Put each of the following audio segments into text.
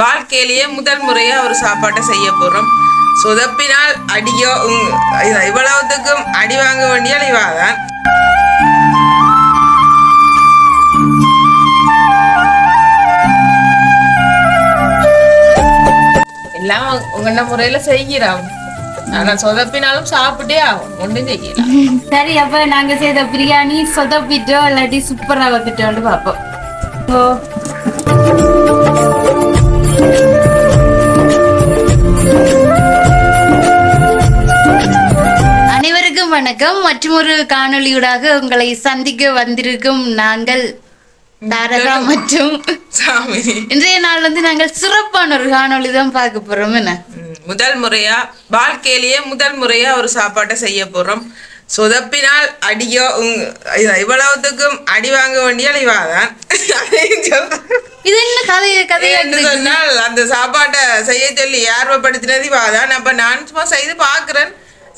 வாழ்க்கையிலேயே முதல் முறையா ஒரு சாப்பாட்டை செய்ய போறோம். சொதப்பினால் அடியோ இவ்வளவுத்துக்கும் அடி வாங்க வேண்டிய இவாதான். எல்லாம் உங்கண்ட முறையில செய்கிறோம். ஆனா சொதப்பினாலும் சாப்பிட்டே ஆகும், ஒன்றும் செய்யலாம். சரி, அப்ப நாங்க செய்த பிரியாணி சொதப்பிட்டோம் இல்லாட்டி சூப்பரா வந்துட்டோம்னு பாப்போம். அனைவருக்கும் வணக்கம். மற்றும் ஒரு காணொளியூடாக உங்களை சந்திக்க வந்திருக்கும் நாங்கள் தாரகா மற்றும் சாமினி. இன்றைய நாள் நாங்கள் சிறப்பான ஒரு காணொளி தான் பார்க்க போறோம். என்ன முதல் முறையா வாழ்க்கையிலேயே முதல் முறையா ஒரு சாப்பாட்டை செய்ய போறோம். சொதப்பினால் அடியோ இவ்வளவுத்துக்கும் அடி வாங்க வேண்டிய இவாதான். இது என்ன கதையை சொன்னால் அந்த சாப்பாட்டை செய்ய சொல்லி ஆர்வப்படுத்தினது இவாதான். அப்ப நான் சும்மா செய்து பாக்குறேன்,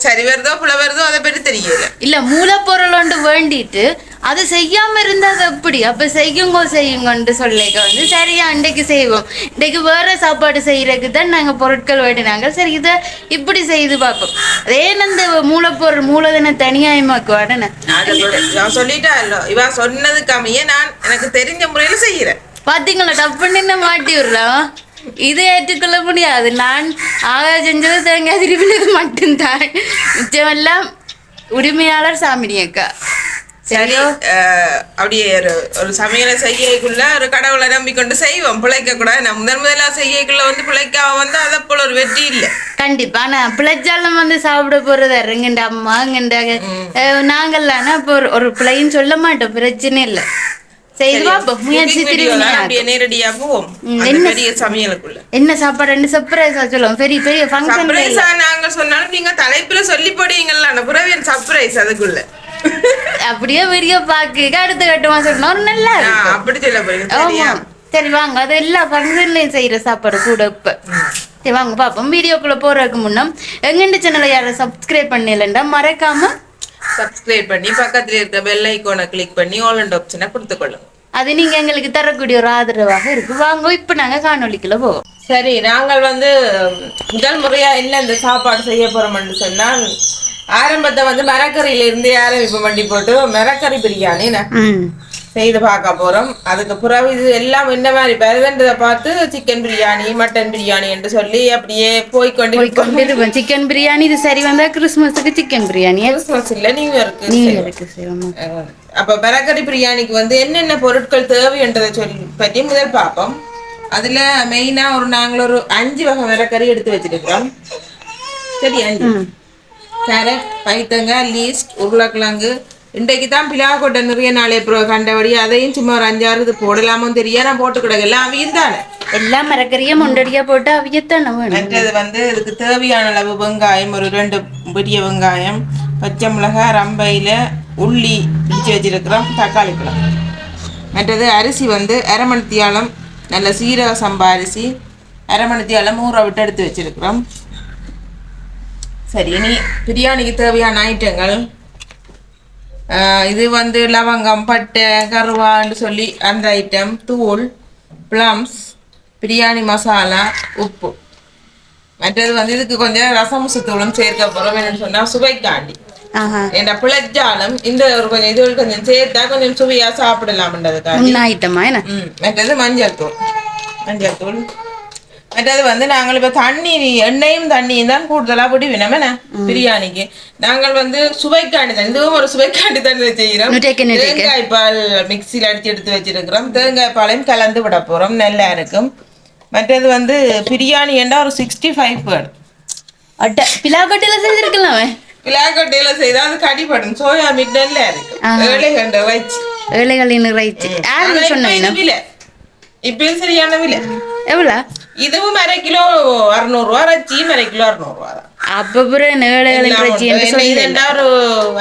சரி வருதோ புல வருதோ அதை பற்றி தெரியல. இல்ல மூலப்பொருள் ஒன்று வேண்டிட்டு அதை செய்யாம இருந்தா அது எப்படி? அப்ப செய்யுங்கன்னு சொல்லிக்க சரியா இன்றைக்கு செய்வோம். இன்றைக்கு வேற சாப்பாடு செய்யறதுக்கு தான் நாங்க பொருட்கள் வேண்டினாங்க. சரி, இதை இப்படி செய்து பார்ப்போம். அதே அந்த மூலப்பொருள் மூலதன தனியாயமாக்குவாடன நான் சொல்லிட்டா இல்ல, இவ சொன்னது கம்மியே நான் எனக்கு தெரிஞ்ச முறையில செய்யறேன். பாத்தீங்களா, டப்புன்னு மாட்டி விடுறோம். இது ஏற்றுக்கொள்ள முடியாது. நான் செஞ்சது தேங்காய் திருப்பினது மட்டும்தான். மிச்சமெல்லாம் உரிமையாளர் சாமினி அக்கா. சரி, அப்படியே ஒரு சமையலை செய்யக்குள்ள ஒரு கடவுளை நம்பிக்கொண்டு செய்வோம். பிழைக்க கூட நான் முதலா செய்யக்குள்ள பிழைக்காம அதை போல ஒரு வெற்றி இல்லை. கண்டிப்பா நான் பிழைச்சாலும் சாப்பிட போறது இறங்குண்ட அம்மா இங்கண்டாங்க நாங்கள்லானா இப்போ ஒரு பிள்ளைன்னு சொல்ல மாட்டோம், பிரச்சனை இல்லை. நேரடியா போவோம் சமையலுக்குள்ள. என்ன சாப்பாடு சர்ப்ரைஸா சொல்லுவோம். பெரிய பெரிய ஃபங்க்ஷன் நாங்க சொன்னாலும் நீங்க தலைப்புல சொல்லி போடுவீங்கல்ல, புறவியன் சர்ப்ரைஸ் அதுக்குள்ள அப்படியே வீடியோ பாக்க அடுத்த கட்டமா சொன்னோம். நல்லா இருக்கும் அப்படி சொல்ல போறீங்க. சரி வாங்க, அது எல்லா ஃபங்க்ஷன்லயும் செய்யற சாப்பாடு கூட. இப்ப சரி வாங்க பாப்போம். வீடியோக்குள்ள போறதுக்கு முன்னம் எங்கண்ட சேனலை யாரும் சப்ஸ்கிரைப் பண்ணலண்டா மறக்காம சப்ஸ்கிரைப் பண்ணி பக்கத்துல இருக்க பெல் ஐகானை கிளிக் பண்ணி ஆல் அண்ட் ஆப்ஷனை கொடுத்துக்கொள்ளுங்க. அது நீங்க எங்களுக்கு தரக்கூடிய ஒரு ஆதரவாக இருக்கு. வாங்க இப்ப நாங்க காணொலிக்குள்ள போவோம். சரி, நாங்கள் முதல் முறையா என்ன இந்த சாப்பாடு செய்ய போறோம்னு சொன்னால் ஆரம்பத்தை மரக்கறியில இருந்து ஆரம்பிப்பு வண்டி போட்டு மரக்கறி பிரியாணி செய்து பார்க்க போறோம். அதுக்கு பிறகு இது எல்லாம் என்ன மாதிரி வருதுன்றதை பார்த்து சிக்கன் பிரியாணி மட்டன் பிரியாணி என்று சொல்லி அப்படியே போய்கொண்டு சிக்கன் பிரியாணி இது சரி வந்தா கிறிஸ்துமஸுக்கு சிக்கன் பிரியாணி, கிறிஸ்துமஸ் இல்ல நியூ இயருக்கு. அப்ப மரக்கறி பிரியாணிக்கு என்னென்ன பொருட்கள் தேவை என்றதை பற்றி முதல் பார்ப்போம். அதுல மெயினா நாங்கள் ஒரு 5 வகை மரக்கறி எடுத்து வச்சிருக்கிறோம். சரி, 5 கேரட், பைத்தங்காய், லீஸ்ட், உருளைக்கிழங்கு. இன்றைக்கு தான் பிலாக்கொட்டை நிறைய நாளே கண்டபடி அதையும் சும்மா ஒரு 5-6 இது போடலாமோ தெரியா, நான் போட்டு கிடக்கு எல்லாம் அவியும் தானே. எல்லாம் மரக்கறியும் முண்டடியா போட்டு அவியத்தானே. மற்றது இதுக்கு தேவையான அளவு வெங்காயம், ஒரு 2 பெரிய வெங்காயம், பச்சை மிளகாய், ரம்பையில உள்ளி பிடிச்சி வச்சிருக்கிறோம், தக்காளி பழம். மற்றது அரிசி அரை மணித்தியாலம் நல்ல சீரக சம்பா அரிசி அரை மணித்தியாலம் ஊற விட்டு எடுத்து வச்சிருக்கிறோம். சரி, இனி பிரியாணிக்கு தேவையான ஐட்டங்கள் இது லவங்கம், பட்டை, கருவான்னு சொல்லி அந்த ஐட்டம், தூள், பிளம்ஸ், பிரியாணி மசாலா, உப்பு. மற்றது இதுக்கு கொஞ்சம் ரசமுசு தூளும் சேர்க்க போறோம். என்னன்னு சொன்னா சுவைக்காண்டி என் பிழைச்சாலும் இந்த ஒரு கொஞ்சம் இது கொஞ்சம் சேர்த்தா கொஞ்சம் சுவையா சாப்பிடலாம்ன்றதுக்காண்டி. மற்றது மஞ்சள் தூள். மற்றது நாங்கள் இப்ப எண்ணெயும் தண்ணியும் தான் கூடுதலா விடுவோம். என்ன பிரியாணிக்கு நாங்கள் சுவைக்காண்டி தான், இதுவும் ஒரு சுவைக்காண்டி தான் செய்யறோம். தேங்காய் பால் மிக்சியில் அடிச்சு எடுத்து வச்சிருக்கிறோம். தேங்காய் பாலையும் கலந்து விட போறோம், நல்லா இருக்கும். மற்றது பிரியாணி என்றா ஒரு 65 பேர் பிலாக்கொட்டையில செய்திருக்கலாம். பிலாக்கொட்டையில செய்தா அது கடிப்படும். சோயா மீட் நல்லா இருக்கு. ஏழைகளின் இறைச்சி இப்ப சரியான விலை எவ்வளவு? இதுவும் 1/2 கிலோ 600 ரூபா, இறைச்சியும் 1/2 கிலோ 600 ரூபா தான். அப்ப ஒரு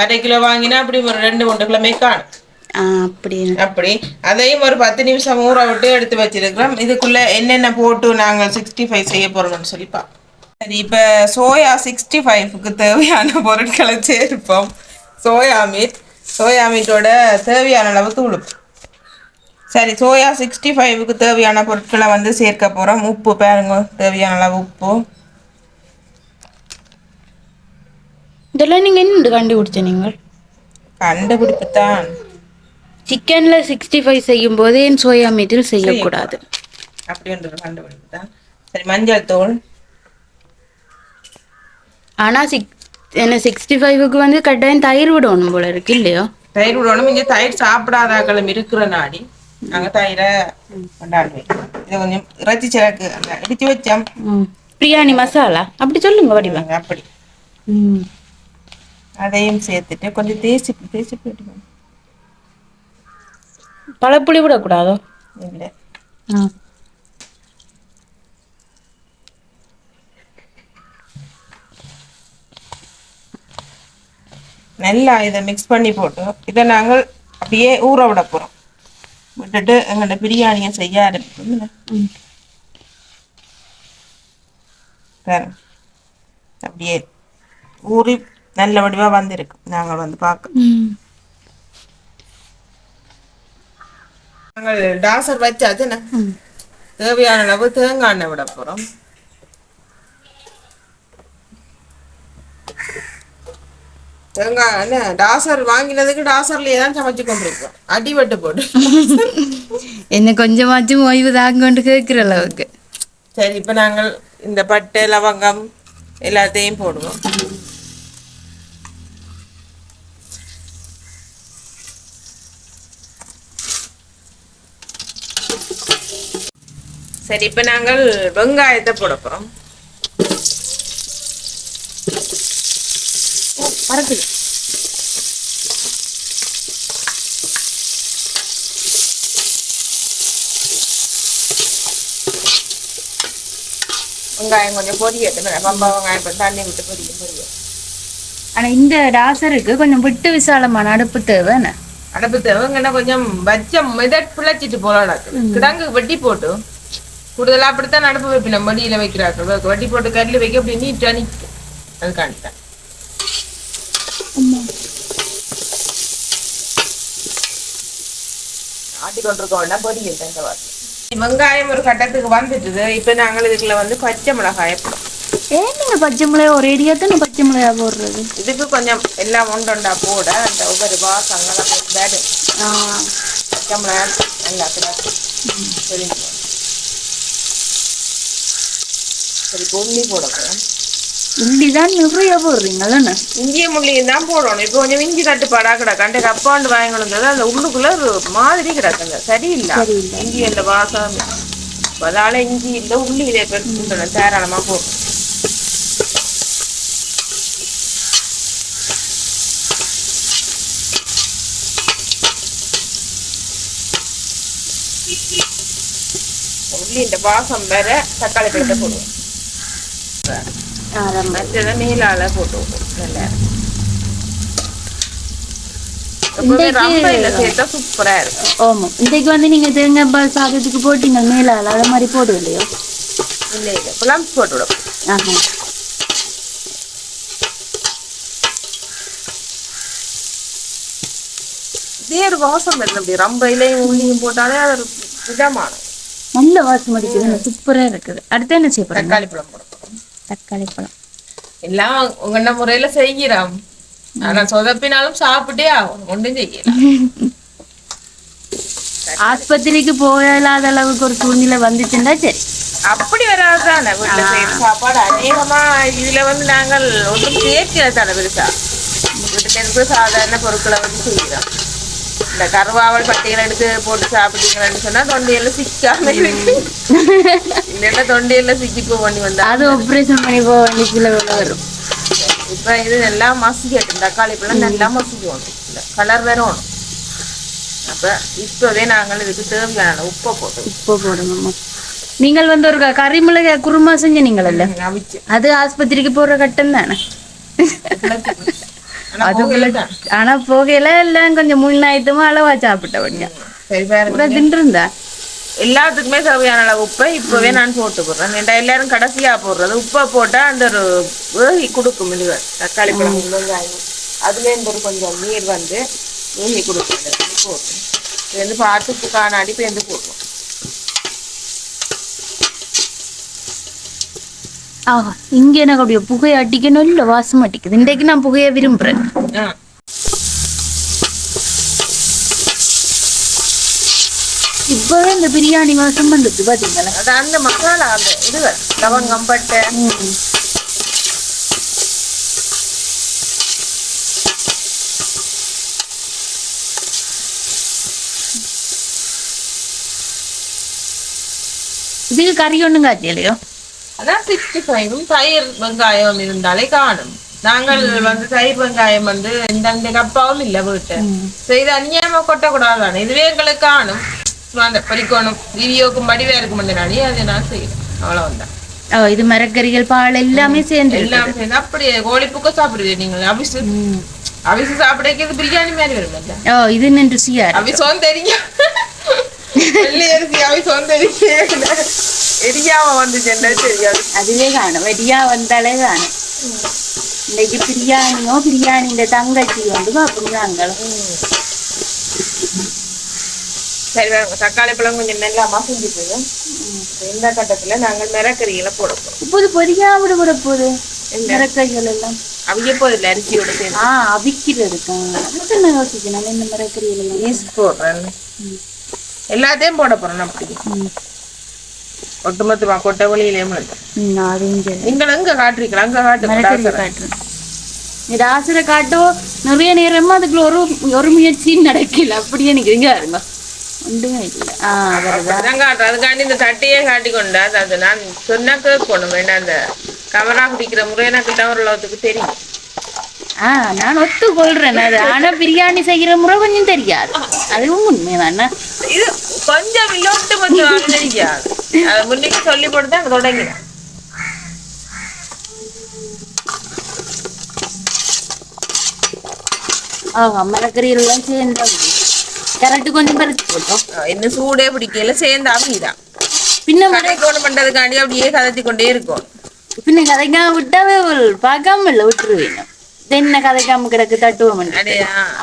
1/2 கிலோ வாங்கினா அப்படி ஒரு 2-3 கிலோ காணும். அப்படி அதையும் ஒரு 10 நிமிஷம் ஊற விட்டு எடுத்து வச்சிருக்கிறோம். இதுக்குள்ள என்னென்ன போட்டு நாங்கள் 65 செய்ய போறோம்னு சொல்லிப்பா. சரி, இப்ப சோயா 65க்கு தேவையான பொருட்களை சேர்ப்போம். சோயா மீட்டோட தேவையான அளவு தூள் சரி, சோயா 65க்கு தேவையான பொருட்களை வந்து சேர்க்க போகிறோம். உப்பு பாருங்க, தேவையான அளவு உப்பு. இதெல்லாம் நீங்கள் என்ன கண்டுபிடிச்ச நீங்கள்? கண்டுபிடிப்பு தான். சிக்கனில் 65 செய்யும் போதே சோயா மீட்டில் செய்யக்கூடாது அப்படின்றது கண்டுபிடிப்பு தான். சரி, மஞ்சள் தூள். ஆனால் என்ன 65க்கு வந்து கட்டாயம் தயிர் விடணும் போல இருக்கு இல்லையோ? தயிர் விடணும். இங்கே தயிர் சாப்பிடாதாக்களும் இருக்கிற நாடி நாங்கள் தயிரை கொண்டாடுவோம். இது கொஞ்சம் இறைச்சி சிறக்கு இடித்து வச்சோம். பிரியாணி மசாலா அப்படி சொல்லுங்க வடிவாங்க. அப்படி அதையும் சேர்த்துட்டு கொஞ்சம் தேசி போட்டுக்கணும். பழப்புளி விடக்கூடாதோ? இல்லை. நல்லா இதை மிக்ஸ் பண்ணி போட்டு இதை நாங்கள் அப்படியே ஊற விட போகிறோம். விட்டுட்டு எங்கள்கிட்ட பிரியாணியை செய்ய ஆரம்பிப்போம். அப்படியே ஊறி நல்ல வடிவாக வந்திருக்கு. நாங்கள் வந்து பார்க்க நாங்கள் டாசர் வச்சாச்சு. தேவையான அளவு தேங்காய் எண்ணெய் விட போகிறோம். தேங்காய் எண்ணெய் டாசர் வாங்கினதுக்கு டாசர்லேயே தான் சமைச்சு கொண்டிருக்கோம். அடிபட்டு போட்டு என்ன கொஞ்சமாச்சும் ஓய்வு தாங்கொண்டு கேட்குற அளவுக்கு. சரி, இப்போ நாங்கள் இந்த பட்டை லவங்கம் எல்லாத்தையும் போடுவோம். சரி, இப்போ நாங்கள் வெங்காயத்தை போட போகிறோம். மறக்குது. வெங்காயம் கொஞ்சம் பொரியட்டும். பம்பா வெங்காயம் தண்ணி விட்டு பொரியும். ஆனால் இந்த டாசருக்கு கொஞ்சம் விட்டு விசாலமான அடுப்பு தேவைன்னு. அடுப்பு தேவைங்கன்னா கொஞ்சம் வச்சம் பிழைச்சிட்டு போகலாம். கிடங்கு வெட்டி போட்டு கூடுதலாக அப்படித்தான் அடுப்பு வைப்பினோம். வடியில் வைக்கிறார்கள். வட்டி போட்டு கல்லில் வைக்க அப்படி நீட்டாக நிற்கும். அதுக்காண்டித்தான் ஆட்டிக்கொண்டிருக்க வேண்டாம். பொரியல் இந்த வாரத்தில் வெங்காயம் ஒரு கட்டத்துக்கு வந்துட்டுது. இப்போ நாங்கள் இதுக்குள்ள வந்து பச்சை மிளகாயை போடுறோம். ஏன் நீங்கள் பச்சை மிளகாய் ஒரு ஏடியாத்தான் பச்சை மிளகாய் போடுறது? இதுக்கு கொஞ்சம் எல்லாம் ஒன்றொண்டா போட அந்த ஒவ்வொரு வாசம் நல்லா பேடு. பச்சை மிளகாய் நல்லா தெரிஞ்சு. சரி, உள்ளி போடணும். உள்ளி தான் நிறைய போடுறீங்களா? இஞ்சிய முள்ளியும் தான் போடணும். இப்போ கொஞ்சம் இஞ்சி தட்டுப்பாடா கிடக்காண்டு கப்பாண்டு வாங்கணுங்கிறது அந்த உள்ளுக்குள்ள ஒரு மாதிரி கிடக்குங்க. சரியில்லை இஞ்சி இந்த வாசம். அதால இஞ்சி இல்லை உள்ளி இதை பெருசு தாராளமா போடும். உள்ளி இந்த வாசம் வேற தக்காளி பழத்தை போடுவோம். நீலால போட்டு நல்லா சேர்த்தா சூப்பரா இருக்கும். ஆமா, இன்னைக்கு வந்து நீங்க தேங்காய் பால் சாதத்துக்கு போட்டீங்க மேலால அத மாதிரி போடுவோம் இல்லையோ? இல்ல இல்ல, பிளம்ஸ் போட்டு விடும். இதே ஒரு வாசம் வருது. அப்படி ரொம்ப இலையும் உள்ளியும் போட்டாலே அது ஒரு விதமான நல்ல வாசம் அடிக்குது. சூப்பரா இருக்குது. அடுத்து என்ன செய்ய போறோம்? தக்காளி பழம் போட போறோம். தக்காளி பழம் எல்லாம் உங்க முறையில செய்கிறோம். ஆனா சொதப்பினாலும் சாப்பிட்டே ஆகும். ஒன்றும் செய்யலாம். ஆஸ்பத்திரிக்கு போயிடாத அளவுக்கு ஒரு சூழ்நிலை வந்துச்சுன்னா சரி, அப்படி வராதுதானே. வீட்டுல செய்யற சாப்பாடு அநேகமா இதுல வந்து நாங்கள் ஒன்றும் சேர்க்கிறது பெருசா. வீட்டுல இருந்து சாதாரண பொருட்களை வந்து செய்கிறோம். இந்த கருவாவல் பட்டிகளை எடுத்து போட்டு சாப்பிட்டீங்கன்னு சொன்னா தொண்டையெல்லாம் சிக்காம இருக்கு. இல்லைன்னா தொண்டையெல்லாம் சிக்கிப்போ பண்ணி வந்தா அது ஆப்ரேஷன் பண்ணி போக வேண்டிய சில வரும். இப்ப இது நல்லா மசிக்கட்டும். தக்காளி பழம் நல்லா மசிக்கணும். கலர் வரணும். அப்ப இப்பவே நாங்கள் இதுக்கு தேவையான உப்பை போடுங்க. நீங்கள் வந்து ஒரு கறிமிளகாய் குருமா செஞ்சீங்களல்ல, அது ஆஸ்பத்திரிக்கு போற கட்டம் தானே. ஆனா போகையில எல்லாம் கொஞ்சம் முன்னாயத்துமா அளவா சாப்பிட்டவங்க தின்றுந்தா. எல்லாத்துக்குமே தேவையான அளவு உப்பை இப்பவே நான் போட்டு போடுறேன். எல்லாரும் கடைசியா போடுறது உப்பை போட்டா அந்த ஒரு வேகி கொடுக்கும். இது தக்காளி பழம் வெங்காயம் அதுல இருந்து ஒரு கொஞ்சம் நீர் வந்து வேகி கொடுக்கும். போட்டு இது வந்து பார்த்து காணாடி பேருந்து போடுவோம். ஆஹா, இங்க எனக்கு அப்படியே புகையை அடிக்கணும் இல்ல வாசம் அடிக்குது. இன்றைக்கு நான் புகையை விரும்புறேன். இப்பவே இந்த பிரியாணி வாசம் வந்துட்டு பாத்தீங்களா? அது அந்த மசாலா அந்த இது லவங்கம் பட்டை இதுக்கு கறி ஒண்ணும் காய்ச்சலையோ? அதான் 65 தயிர் வெங்காயம் இருந்தாலே காணும். நாங்கள் வந்து தயிர் வெங்காயம் வந்து இந்த கப்பாவும் இல்ல வீட்டு செய்து அந்நியமா கொட்டக்கூடாதானே. இதுவே எங்களுக்கு காணும். அந்த பறிக்கணும் வீடியோக்கும் வடிவா இருக்கும் நானே அதை நான் செய்யணும். அவ்வளவுதான். இது மரக்கறிகள் பால் எல்லாமே சேர்ந்து அப்படியே கோழிப்புக்க சாப்பிடுவீங்க நீங்க அவிசு அவிசு சாப்பிடறது பிரியாணி மாதிரி வரும்ல. இது நின்று ருசியா அவிசோம் தெரியும். வெள்ளையரிசி அவிசோம் தெரியும். எரியாம வந்துச்சுன்னா தெரியாது. அதுவே காணும். வெடியா வந்தாலே காணும். இன்னைக்கு பிரியாணியோ பிரியாணி இந்த தங்கச்சி வந்து அப்படிதாங்க. சரி, தக்காளி பழம் கொஞ்சம் நல்லா மசிஞ்சிட்டு இந்த கட்டத்துல நாங்கள் மிரக்கறிகளை போட போறோம். இப்போது பொரியா விட விட போகுது மிரக்கறிகள் எல்லாம் அவிய போதில்ல அரிசியோட சேர்ந்து அவிக்கிறதுக்கு என்ன யோசிக்கணும். இந்த மிரக்கறிகள் எல்லாம் போடுறேன். எல்லாத்தையும் போட போறோம். அப்படி ஒட்டுமொத்தமா கொட்டை வழியிலேயே நீங்கள் எங்க காட்டுறீங்களா? அங்க காட்டுறேன். ஆசிர காட்டோ நிறைய நேரமா அதுக்குள்ள ஒரு முயற்சியும் நடக்கல. அப்படியே நிக்கிறீங்க இருங்க ஒன்றுமே இல்லை. அதுக்காண்டி இந்த தட்டையே காட்டி கொண்டா அது நான் சொன்னா கேட்கணும் வேண்டாம். அந்த கவரா குடிக்கிற முறை எனக்கு தான் ஓரளவுக்கு தெரியும். நான் ஒத்துக்கொள்றேன் அது. ஆனா பிரியாணி செய்கிற முறை கொஞ்சம் தெரியாது. அதுவும் உண்மைதானே. இது கொஞ்சம் வில்லோட்டு கொஞ்சம் தெரியாது. அது முன்னைக்கு சொல்லி போட்டு தான் தொடங்கினேன். மரக்கறிகள் எல்லாம் சேர்ந்து கரெக்டு கொஞ்சம் பறிச்சு போட்டோம். என்ன சூடே பிடிக்கல சேர்ந்து அவிதான். பின்ன மறைக்கோணம் பண்றதுக்காண்டி அப்படியே கதைச்சி கொண்டே இருக்கும். பின்ன கதைக்காம விட்டாவே பார்க்காம இல்லை விட்டுருவீங்க. என்ன கதைக்காம கிடக்கு தட்டுவோம்.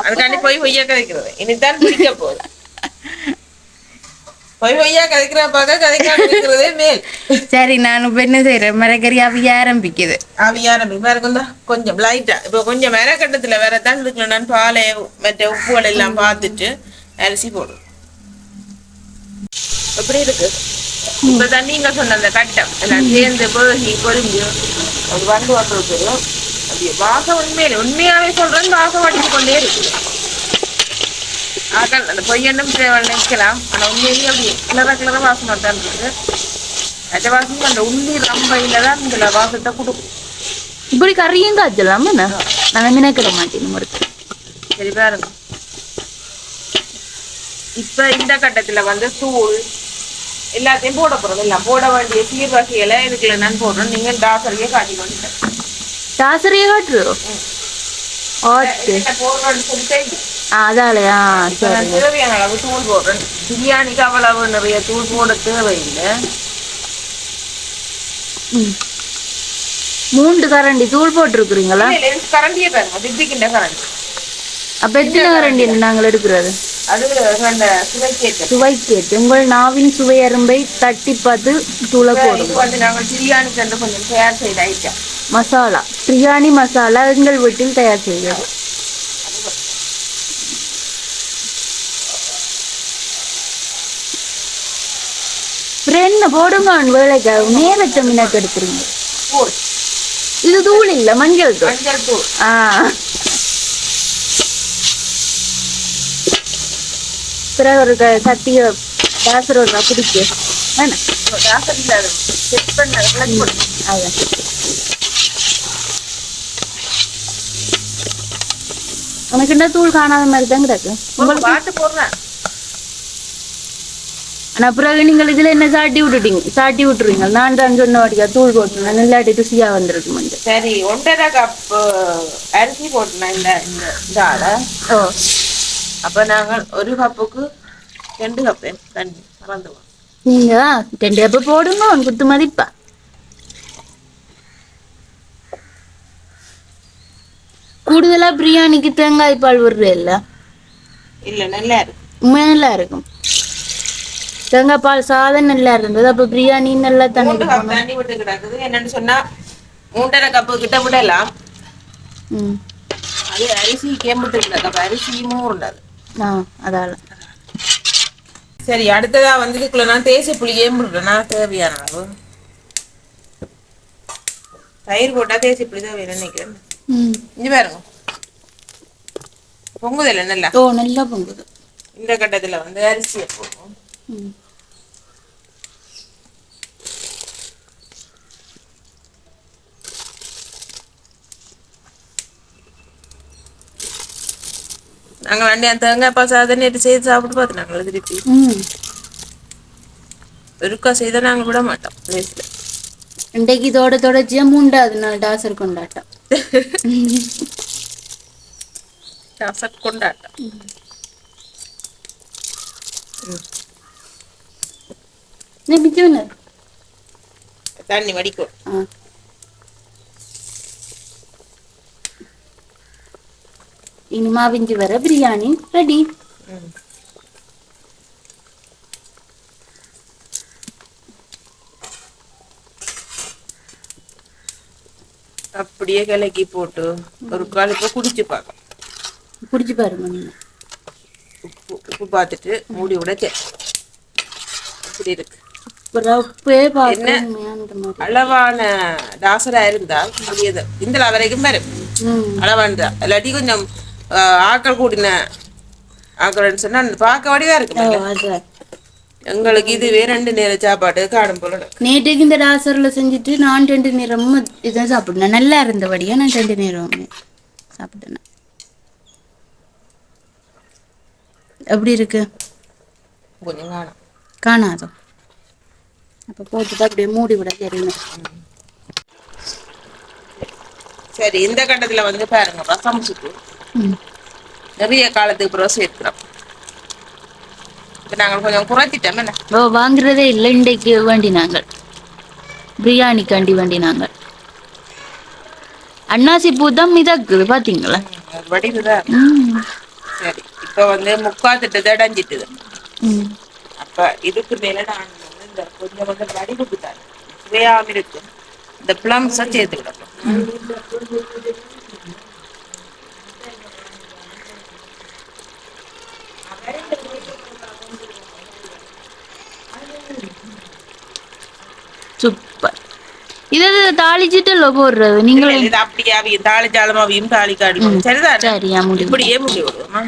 அதுக்காண்டி போய் பொய்யா கதைக்கிறது இனிதான் பிடிக்க போகுது. பொய் பொய்யா கதைக்கிற பார்க்க கதைக்காம இருக்கிறதே மேல். சரி, நான் இப்ப என்ன செய்யறேன். மரக்கறி அவிய ஆரம்பிக்குது. அவிய ஆரம்பிக்கும் தான் கொஞ்சம் லைட்டா. இப்போ கொஞ்சம் மரக்கட்டத்துல வேற தான் இருக்குல்ல. நான் பாலை மற்ற உப்புகள் எல்லாம் பார்த்துட்டு அரிசி போடும். எப்படி இருக்கு இப்ப தண்ணிங்க சொன்ன அந்த கட்டம் எல்லாம் சேர்ந்து போகி பொறிஞ்சு அது வந்து வர்றது அப்படியே வாசம் உண்மையாவே சொல்றேன். வாசம் அடிச்சு கொண்டே இருக்கு. அந்த பொய்யெண்ணும் நினைக்கலாம். ஆனா உண்மையிலேயே அப்படியே கிளற வாசனை தான் இருக்கு. அந்த வாசம் அந்த உள்ளி ரம்பையில தான் இந்த வாசத்தை கொடுக்கும். இப்படி கறியும் காய்ச்சலாம். நான் நினைக்கிற மாட்டேன். சரி பாருங்க. இப்ப இந்த கட்டத்துல வந்து தூள் எல்லாத்தையும் போட போறோம். எல்லாம் போட வேண்டிய சீர் வகைகளை இதுக்குள்ள நான் போடுறோம். நீங்க டாசரியே காட்டி கொண்டு டாசரியே காட்டுறோம். போடுறோன்னு சொல்லி அதாலையா தேவையான அளவு தூள் போடுறேன். பிரியாணிக்கு அவ்வளவு நிறைய தூள் போட தேவையில்லை. 3 கரண்டி தூள் போட்டிருக்கிறீங்களா? கரண்டியே பாருங்க, திப்பிக்கின்ற கரண்டி. அப்ப எத்தனை கரண்டி நாங்கள் எடுக்கிறது? அது சுவைக்கேற்று உங்கள் நாவின் சுவை அரும்பை தட்டி பார்த்து தூளை போடுங்க. வந்து நாங்கள் பிரியாணிக்கு வந்து கொஞ்சம் தயார் செய்த ஐட்டம் மசாலா. பிரியாணி மசாலா எங்கள் வீட்டில் தயார் செய்கிறது. என்ன போடுங்க வேலைக்கு நேரத்தை மினக்கு எடுத்துருங்க. இது தூள் இல்ல, மஞ்சள் தூள். பிறகு ஒரு சட்டிய தாசரோட பிடிக்கு உனக்கு என்ன தூள் காணாத மாதிரி தான் கிடக்கு. உங்களுக்கு பார்த்து போடுறேன். ஆனா பிறகு நீங்கள் இதுல என்ன சாட்டி விட்டுருவீங்க. நான் தான் சொன்ன வாட்டிக்கா தூள் போட்டுருந்தேன். நல்லாட்டி ருசியா வந்துருக்கு மஞ்சள். சரி, 1.5 கப் அரிசி போட்டுனேன் இந்த இதால. அப்ப நாங்கள் 1 கப்புக்கு 2 கப் தண்ணி மறந்துவோம். நீங்க 2 கப் போடுங்க. குத்து மதிப்பா. கூடுதலா பிரியாணிக்கு தேங்காய் பால் விடுற இல்ல? இல்ல, நல்லா இருக்கு. உண்மையா நல்லா இருக்கும். தேங்காய் பால் சாதம் நல்லா இருந்தது. அப்ப பிரியாணி நல்லா தண்ணி தண்ணி விட்டு கிடக்குது. என்னன்னு சொன்னா 3.5 கப்பு கிட்ட விடலாம். அது அரிசி கேம்பிட்டு கிடக்கு. அரிசியும் ஊறுனது. அதால சரி, அடுத்ததா வந்து இதுக்குள்ள நான் தேசி புளி ஏம்பிடுறேன்னா தேவையான அளவு தயிர் போட்டா தேசி புளி தான் வேணும் நினைக்கிறேன். இங்க பாருங்க பொங்குதில்ல நல்லா. நல்லா பொங்குது. இந்த கட்டத்துல வந்து அரிசியை போடுவோம். நாங்க வேண்டிய தேங்காய் பால் சாதம் நேற்று செய்து சாப்பிட்டு பார்த்து நாங்கள் திருப்பி ஒருக்கா செய்த நாங்க விட மாட்டோம். இன்றைக்கு தொடர்ச்சியா 3வது நாள் டாசர் கொண்டாட்டம். டாசர் கொண்டாட்டம். தண்ணி வடிக்கும். இனிமா விஞ்சி வர பிரியாணி ரெடி. அப்படியே கிளக்கி போட்டு ஒரு கால் இப்போ குடிச்சு பாருங்க. உப்பு பார்த்துட்டு மூடி விட இப்படி இருக்கு. என்ன அளவான டாசரா இருந்தா முடியாது. இந்த வரைக்கும் வரும் அளவானதா. இல்லாட்டி கொஞ்சம் ஆக்கள் கூடின ஆக்கள் சொன்னா பார்க்க வடிவா இருக்கு. எங்களுக்கு இது 2 நேர சாப்பாடு காடும் போல. நேற்றுக்கு இந்த டாசர்ல செஞ்சுட்டு நான் 2 நேரமும் இதான் சாப்பிட்டேன். நல்லா இருந்தபடியா நான் 2 நேரம் சாப்பிட்டேன். எப்படி இருக்கு? கொஞ்சம் காணாதோ? அப்ப போட்டுட்டு அப்படியே மூடி விட தெரியும். சரி, இந்த கட்டத்துல வந்து பாருங்க ரசம் சுட்டு நிறைய காலத்துக்கு பிறகு சேர்க்கிறோம். நாங்கள் கொஞ்சம் குறைச்சிட்டோம். வாங்குறதே இல்லை. இன்றைக்கு வேண்டினாங்க பிரியாணிக்காண்டி வேண்டினாங்க. அன்னாசி பூ தான் மிதக்குது பாத்தீங்களா? வடிவுதான். சரி, இப்ப வந்து 3/4 திட்டத்தை அடைஞ்சிட்டுது. அப்ப இதுக்கு மேல நான் வந்து இந்த கொஞ்சம் வடிவுக்குதான் சுவையாம இருக்கு. இந்த பிளம்ஸை சேர்த்துக்கிட்டோம். சூப்பர். இது தாளிச்சிட்டு போடுறது நீங்களே அப்படியே தாளிச்சாலமாவையும் தாளிக்காடியும் சரிதான். இப்படியே முடி விடுவோமா?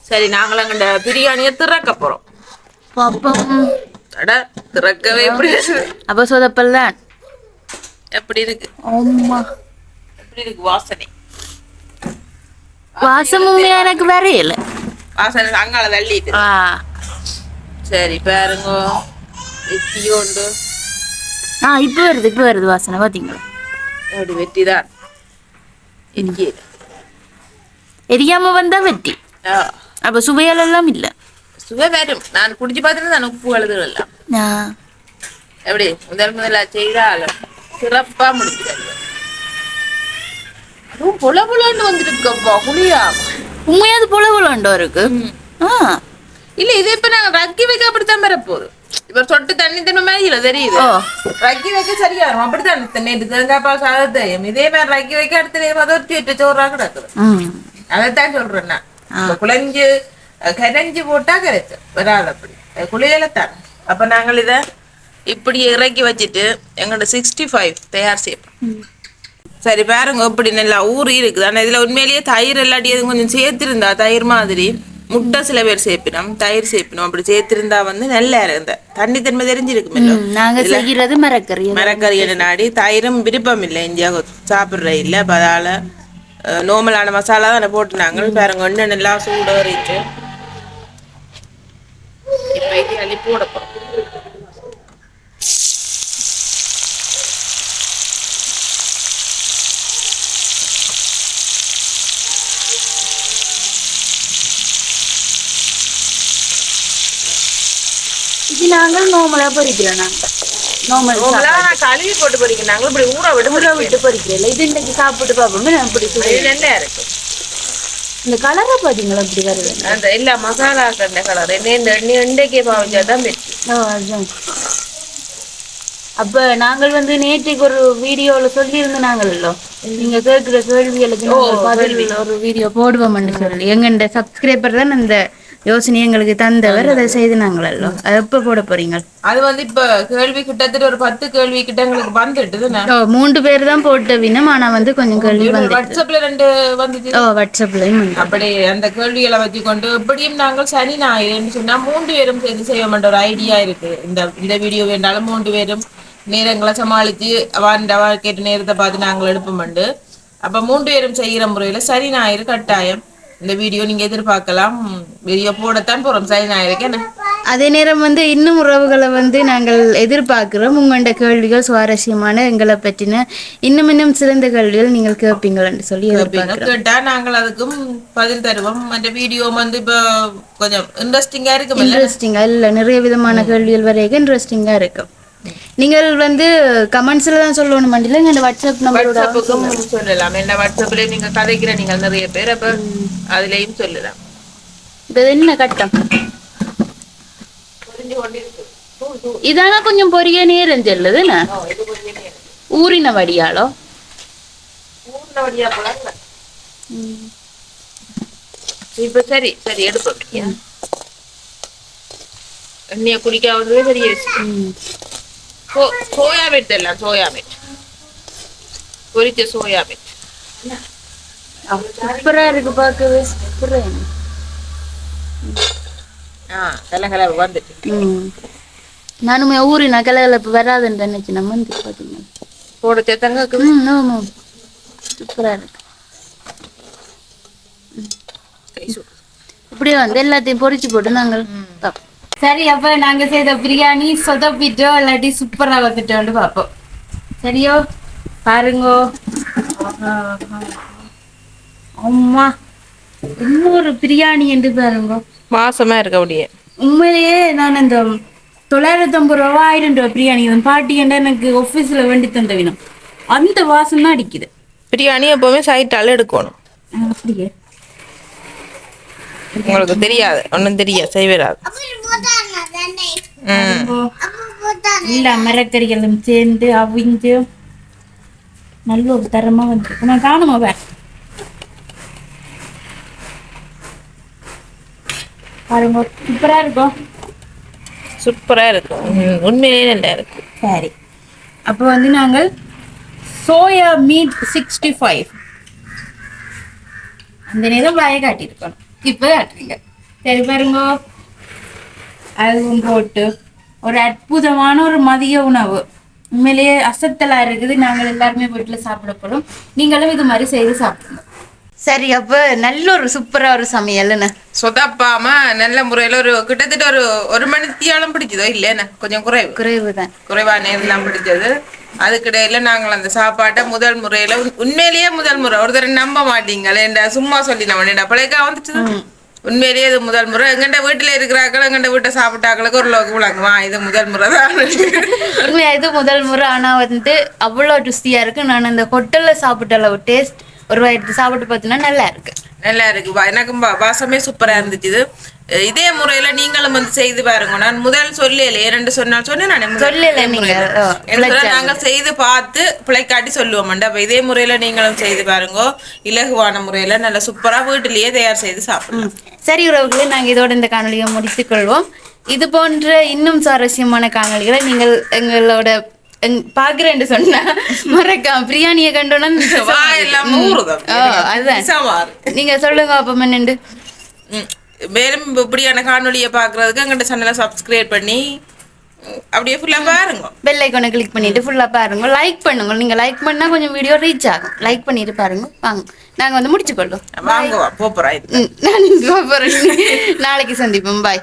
சரி, நாங்கள் அங்க பிரியாணியை திறக்க போறோம். திறக்கவே எப்படி அப்ப சொதப்பல்தான் எப்படி இருக்கு? எப்படி இருக்கு வாசனை? வாசமும் எனக்கு வரையில. வாசனை அங்கால தள்ளிட்டு. சரி பாருங்க, வெட்டியோண்டு. இப்ப வருது வாசனை பாத்தீங்களா? அப்படி வெட்டிதான் எரியாம வந்தா வெட்டி. அப்ப சுவையால் எல்லாம் இல்ல. சுவை வரும். நான் குடிச்சு பார்த்துட்டு தான் உப்பு கழுதுகள் எல்லாம் எப்படி முதல்ல செய்தாலும் சிறப்பா முடிச்சுக்காரு. அதுவும் பொல பொலன்னு வந்துருக்கப்பா புளியா. உண்மையாவது பொல பொலண்டோ இருக்கு. இல்ல இது இப்ப நாங்க ரக்கி வைக்க அப்படித்தான் வரப்போகுது. இப்ப சொட்டு தண்ணி தண்ணி மாதிரி இல்ல தெரியுது. ரக்கி வைக்க சரியா வரும். அப்படித்தான் நேற்று தேங்காய்ப்பா சாதத்தையும் இதே மாதிரி ரக்கி வைக்க அடுத்த நேரம் 18 சோறா கிடக்குது. அதைத்தான் சொல்றேன் நான். குழஞ்சு கரைஞ்சு போட்டா கரைச்சு வராது. அப்படி குளியலத்தான். அப்ப நாங்கள் இத இப்படி இறக்கி வச்சுட்டு எங்களோட 65 தயார் செய்யப்போம். சரி பாருங்க, இப்படி நல்லா ஊறி இருக்குது. ஆனா இதுல உண்மையிலேயே தயிர் இல்லாட்டி எதுவும் கொஞ்சம் சேர்த்திருந்தா தயிர் மாதிரி முட்டை சில பேர் சேர்ப்பினோம், தயிர் சேர்ப்பினோம். அப்படி சேர்த்திருந்தா வந்து நல்லா இருந்த தண்ணி தன்மை தெரிஞ்சிருக்கும். நாங்க செய்யறது மரக்கறி நாடி தயிரும் விருப்பம் இல்லை. இந்தியா சாப்பிடுற இல்லை. அப்ப அதால நார்மலான மசாலா தான் போட்டு நாங்கள் பாருங்க ஒன்று நல்லா சூடறிட்டு இப்ப இது அள்ளி போட போறோம். இது நாங்கள் நார்மலா பொரிக்கிறோம். நான் கழுவி போட்டு பொரிக்கிறேன். நாங்கள் இப்படி ஊற விட்டு பொரிக்கிறேன். இது இன்னைக்கு சாப்பிட்டு பார்ப்போம். அப்படி நல்லா இருக்கு. இந்த கலரை பாத்தீங்களா இப்படி வருது அந்த எல்லா மசாலாக்கள் கலர் என்ன எண்ணெய்க்கே பாவிச்சாதான் பெற்று. அதுதான். அப்ப நாங்கள் வந்து நேற்றுக்கு ஒரு வீடியோல சொல்லியிருந்தோம் நாங்களோ நீங்க கேட்கிற கேள்விகளுக்கு பதில் ஒரு வீடியோ போடுவோம்னு சொல்லி எங்கண்ட சப்ஸ்கிரைபர் தான் அந்த யோசனை எங்களுக்கு தந்தவர் அதை செய்து நாங்களோ அது எப்ப போட போறீங்க? அது வந்து இப்ப கேள்வி கிட்டத்தட்ட ஒரு 10 கேள்வி கிட்ட எங்களுக்கு வந்துட்டு 3 பேர் தான் போட்ட வினம். ஆனா வந்து கொஞ்சம் கேள்வி வந்து வாட்ஸ்அப்ல 2 வந்துச்சு. வாட்ஸ்அப்லயும் அப்படி அந்த கேள்விகளை வச்சுக்கொண்டு எப்படியும் நாங்கள் சனி ஞாயிறுன்னு சொன்னா 3 பேரும் சேர்ந்து செய்ய மாட்டோம் ஒரு ஐடியா இருக்கு. இந்த வீடியோ வேண்டாலும் 3 பேரும் நேரங்களை சமாளிச்சு கேட்ட நேரத்தை பார்த்து நாங்கள் எடுப்போம்ண்டு. அப்ப 3 பேரும் செய்யற முறையில சனி ஞாயிறு கட்டாயம் இந்த வீடியோ நீங்க எதிர்பார்க்கலாம். வீடியோ போடத்தான் போறோம் சனி ஞாயிறுக்கு. என்ன அதே நேரம் வந்து இன்னும் உறவுகளை வந்து நாங்கள் எதிர்பார்க்கிறோம். உங்களோட கேள்விகள் சுவாரஸ்யமான எங்களை பற்றின இன்னும் சிறந்த கேள்விகள் நீங்கள் கேட்பீங்கன்னு சொல்லி கேட்டா நாங்கள் அதுக்கும் பதில் தருவோம். மற்ற வீடியோ வந்து இப்போ கொஞ்சம் இன்ட்ரெஸ்டிங்கா இருக்கும். இன்ட்ரெஸ்டிங்கா இல்ல நிறைய விதமான கேள்விகள் வரைக்கும் இன்ட்ரெஸ்டிங்கா இருக்கும். நீங்கள் வந்து கமெண்ட்ஸ்ல தான் சொல்லணும் மண்டில இந்த வாட்ஸ்அப் நம்பருக்கும் சொல்லலாம். என்ன வாட்ஸ்அப்ல நீங்க கதைக்கிற நீங்கள் நிறைய பேர் அப்ப அதுலயும் சொல்லலாம். இது என்ன கட்டம் இதானா கொஞ்சம் பொரிய நேரம் செல்லுதுண்ணா ஊறின வடியாலோ இப்ப சரி சரி எடுப்போம். எண்ணெய குடிக்காவது சரி. சோயா மீட் எல்லாம் சோயா மீட் பொரிச்ச சோயா மீட் சூப்பரா இருக்கு பார்க்கவே. சூப்பரா கலகலப்பு வந்துட்டு நானுமே ஊரினா கலகலப்பு வராதுன்னு நினைச்சு நம்ம வந்து பாத்தீங்கன்னா போட சேர்த்தாங்க. சூப்பரா இருக்கு. இப்படியே வந்து எல்லாத்தையும் பொரிச்சு போட்டு நாங்கள் சரி. அப்ப நாங்க செய்த பிரியாணி சொதப்பிட்டோ இல்லாட்டி சூப்பரா வந்துட்டோம்னு பாப்போம். சரியோ பாருங்கோ. அம்மா இன்னொரு பிரியாணி என்று பாருங்க வாசமா இருக்க முடியும். உண்மையிலேயே நான் இந்த 950 ரூபா 1000 ரூபா பிரியாணி பாட்டி என்ன எனக்கு ஆஃபீஸ்ல வேண்டி தந்த வேணும் அந்த வாசம் தான் அடிக்குது. பிரியாணி எப்பவுமே சைட்டால எடுக்கணும். அப்படியே உங்களுக்கு தெரியாது ஒன்னும் தெரியாது செய்வராது. இல்ல மரக்கறிகளும் சேர்ந்து அவிஞ்சு நல்ல ஒரு தரமா வந்து நான் காணுமா வே பாருங்க. சூப்பரா இருக்கும். சூப்பரா இருக்கும். உண்மையிலேயே நல்லா இருக்கு. சரி அப்போ வந்து நாங்கள் சோயா மீட் 65 அந்த நேரம் வாயை காட்டியிருக்கணும். இப்போ காட்டுறீங்க. சரி பாருங்க அதுவும் போட்டு ஒரு அற்புதமான ஒரு மதிய உணவு உண்மையிலேயே அசத்தலா இருக்குது. நாங்கள் எல்லாருமே வீட்டுல சாப்பிட போறோம். நீங்களும் இது மாதிரி செய்து சாப்பிடுங்க. சரி அப்ப நல்ல ஒரு சூப்பரா ஒரு சமையல்னு சொதப்பாம நல்ல முறையில ஒரு கிட்டத்தட்ட ஒரு மணித்தியாலம் பிடிச்சதோ இல்லைன்னா கொஞ்சம் குறைவுதான் குறைவா நேரம் பிடிச்சது. அதுக்கிடையில நாங்கள் அந்த சாப்பாட்டை முதல் முறையில உண்மையிலேயே முதல் முறை ஒரு தடவை நம்ப மாட்டீங்களே சும்மா சொல்லி நம்ம பழையக்கா வந்துச்சு. உண்மையிலேயே இது முதல் முறை. எங்கண்ட வீட்டுல இருக்கிறாக்கள் எங்கண்ட வீட்டை சாப்பிட்டாக்களுக்கு ஒரு லோக்கு விளங்குமா இது முதல் முறை தான். உண்மையா இது முதல் முறை. ஆனா வந்து அவ்வளவு ருசியா இருக்கு. நான் அந்த ஹோட்டல்ல சாப்பிட்ட அளவு டேஸ்ட் ஒரு எடுத்து சாப்பிட்டு பார்த்தீங்கன்னா நல்லா இருக்கு. நல்லா இருக்கு. எனக்கும் வாசமே சூப்பரா இருந்துச்சு. இதே முறையில நீங்களும் வந்து செய்து பாருங்க. நான் முதல் சொல்லல 2 சொன்னேன் நாங்க செய்து பார்த்து பிள்ளைக்காட்டி சொல்லுவோம். அப்ப இதே முறையில நீங்களும் செய்து பாருங்க. இலகுவான முறையில நல்ல சூப்பரா வீட்டிலேயே தயார் செய்து சாப்பிடலாம். சரி உறவுகளே நாங்க இதோட இந்த காணொலியை முடித்துக் கொள்வோம். இது போன்ற இன்னும் சுவாரஸ்யமான காணொலிகளை நீங்கள் எங்களோட பாக்குறேன்னு சொன்னா மறக்காம பிரியாணியை கண்டோன்னா அதுதான் நீங்க சொல்லுங்க. அப்ப மென்னு மேலும் இப்படியான காணொலியை பாக்குறதுக்கு எங்கிட்ட சேனலை சப்ஸ்கிரைப் பண்ணி அப்படியே ஃபுல்லா பாருங்க. பெல் ஐகானை கிளிக் பண்ணிட்டு ஃபுல்லா பாருங்க. லைக் பண்ணுங்க. நீங்க லைக் பண்ணா கொஞ்சம் வீடியோ ரீச் ஆகும். லைக் பண்ணிட்டு பாருங்க. வாங்க நாங்க வந்து முடிச்சு கொள்ளும். வாங்க போறோம். நாளைக்கு சந்திப்போம். பாய்.